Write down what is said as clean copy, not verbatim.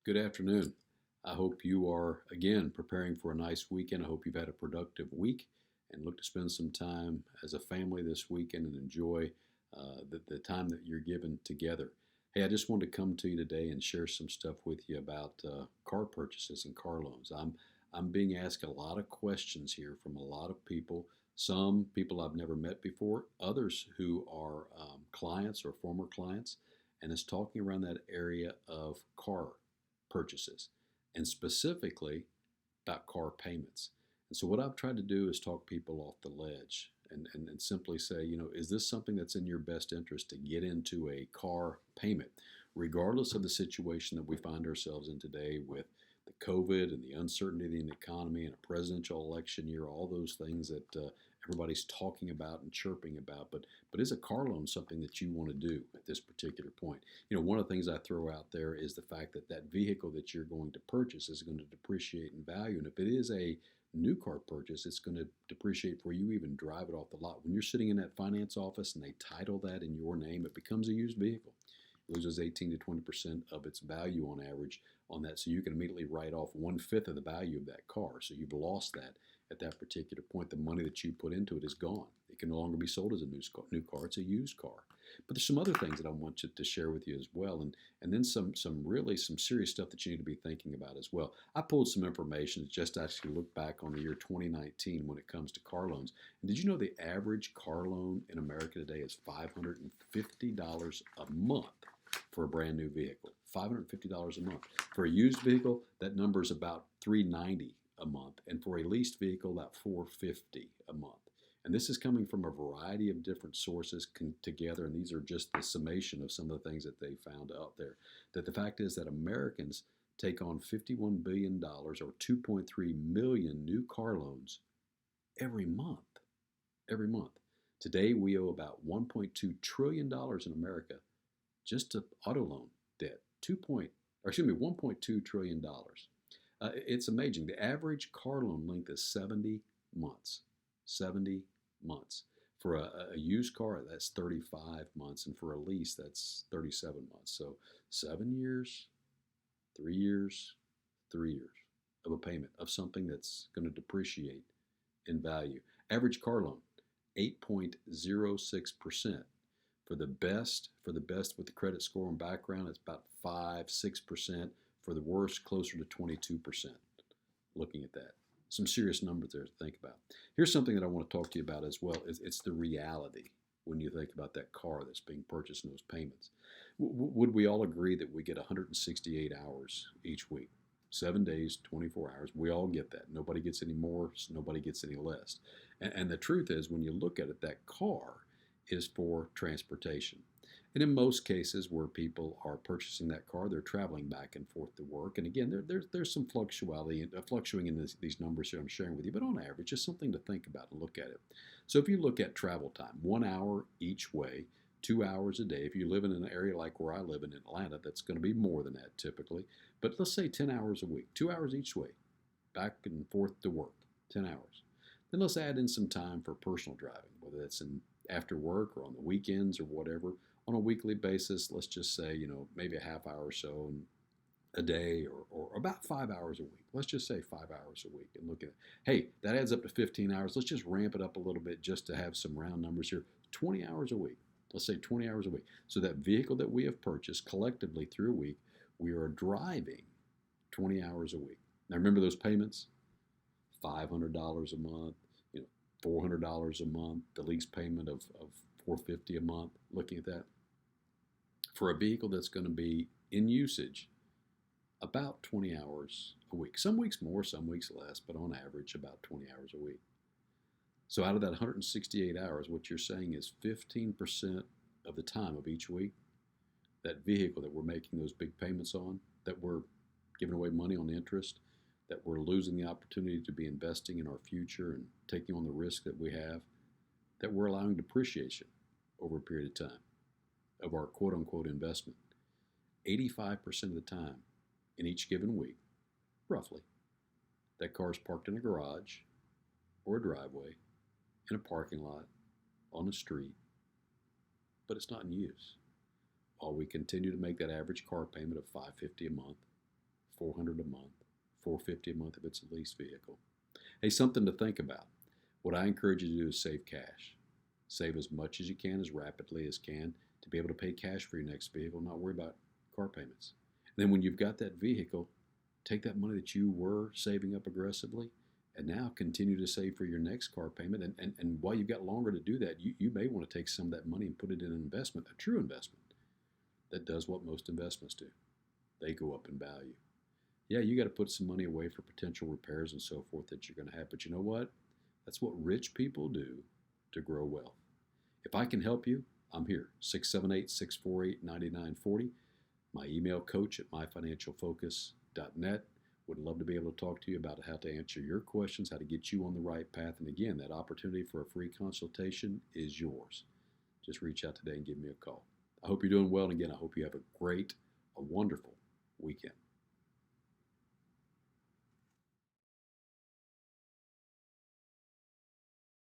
Good afternoon. I hope you are again preparing for a nice weekend. I hope you've had a productive week and look to spend some time as a family this weekend and enjoy the time that you're given together. Hey, I just wanted to come to you today and share some stuff with you about car purchases and car loans. I'm being asked a lot of questions here from a lot of people. Some people I've never met before, others who are clients or former clients, and it's talking around that area of car purchases and specifically about car payments. And so, what I've tried to do is talk people off the ledge and simply say, is this something that's in your best interest to get into a car payment, regardless of the situation that we find ourselves in today with the COVID and the uncertainty in the economy and a presidential election year, all those things that everybody's talking about and chirping about. But is a car loan something that you want to do at this particular point? One of the things I throw out there is the fact that that vehicle that you're going to purchase is going to depreciate in value, and if it is a new car purchase, it's going to depreciate before you even drive it off the lot. When you're sitting in that finance office and they title that in your name, it becomes a used vehicle. It loses 18 to 20% of its value on average on that. So you can immediately write off 1/5 of the value of that car. So you've lost that at that particular point. The money that you put into it is gone. It can no longer be sold as a new car. It's a used car. But there's some other things that I want to share with you as well, and then some serious stuff that you need to be thinking about as well. I pulled some information just to actually look back on the year 2019 when it comes to car loans. And did you know the average car loan in America today is $550 a month for a brand new vehicle? $550 a month. For a used vehicle, that number is about $390 a month, and for a leased vehicle, about $450 a month. And this is coming from a variety of different sources together, and these are just the summation of some of the things that they found out there. That the fact is that Americans take on $51 billion or 2.3 million new car loans every month. Every month. Today, we owe about $1.2 trillion in America just to auto loan debt. $1.2 trillion. It's amazing. The average car loan length is 70 months. 70 months. For a used car, that's 35 months, and for a lease, that's 37 months. So 7 years, 3 years, 3 years of a payment of something that's going to depreciate in value. Average car loan, 8.06%. For the best with the credit score and background, it's about 5-6%. For the worst, closer to 22%. Looking at that. Some serious numbers there to think about. Here's something that I want to talk to you about as well. It's the reality when you think about that car that's being purchased and those payments. Would we all agree that we get 168 hours each week? 7 days, 24 hours. We all get that. Nobody gets any more, nobody gets any less. And the truth is, when you look at it, that car is for transportation. And in most cases where people are purchasing that car, they're traveling back and forth to work. And again, there's some fluctuating in these numbers here I'm sharing with you, but on average, just something to think about and look at it. So if you look at travel time, 1 hour each way, 2 hours a day. If you live in an area like where I live in Atlanta, that's going to be more than that typically. But let's say 10 hours a week, 2 hours each way, back and forth to work, 10 hours. Then let's add in some time for personal driving, whether that's after work or on the weekends or whatever. On a weekly basis, let's just say, maybe a half hour or so a day or about 5 hours a week. Let's just say 5 hours a week and look at it. Hey, that adds up to 15 hours. Let's just ramp it up a little bit just to have some round numbers here. 20 hours a week. Let's say 20 hours a week. So that vehicle that we have purchased collectively through a week, we are driving 20 hours a week. Now remember those payments? $500 a month, $400 a month, the lease payment of $450 a month. Looking at that. For a vehicle that's going to be in usage about 20 hours a week. Some weeks more, some weeks less, but on average about 20 hours a week. So out of that 168 hours, what you're saying is 15% of the time of each week, that vehicle that we're making those big payments on, that we're giving away money on interest, that we're losing the opportunity to be investing in our future and taking on the risk that we have, that we're allowing depreciation over a period of time of our quote-unquote investment. 85% of the time in each given week, roughly, that car is parked in a garage or a driveway, in a parking lot, on the street, but it's not in use. While we continue to make that average car payment of $550 a month, $400 a month, $450 a month if it's a lease vehicle. Hey, something to think about. What I encourage you to do is save cash. Save as much as you can, as rapidly as can, to be able to pay cash for your next vehicle, not worry about car payments. And then when you've got that vehicle, take that money that you were saving up aggressively and now continue to save for your next car payment. And while you've got longer to do that, you may want to take some of that money and put it in an investment, a true investment, that does what most investments do. They go up in value. Yeah, you got to put some money away for potential repairs and so forth that you're going to have. But you know what? That's what rich people do to grow wealth. If I can help you, I'm here. 678-648-9940. My email, coach@myfinancialfocus.net. Would love to be able to talk to you about how to answer your questions, how to get you on the right path. And again, that opportunity for a free consultation is yours. Just reach out today and give me a call. I hope you're doing well. And again, I hope you have a wonderful weekend.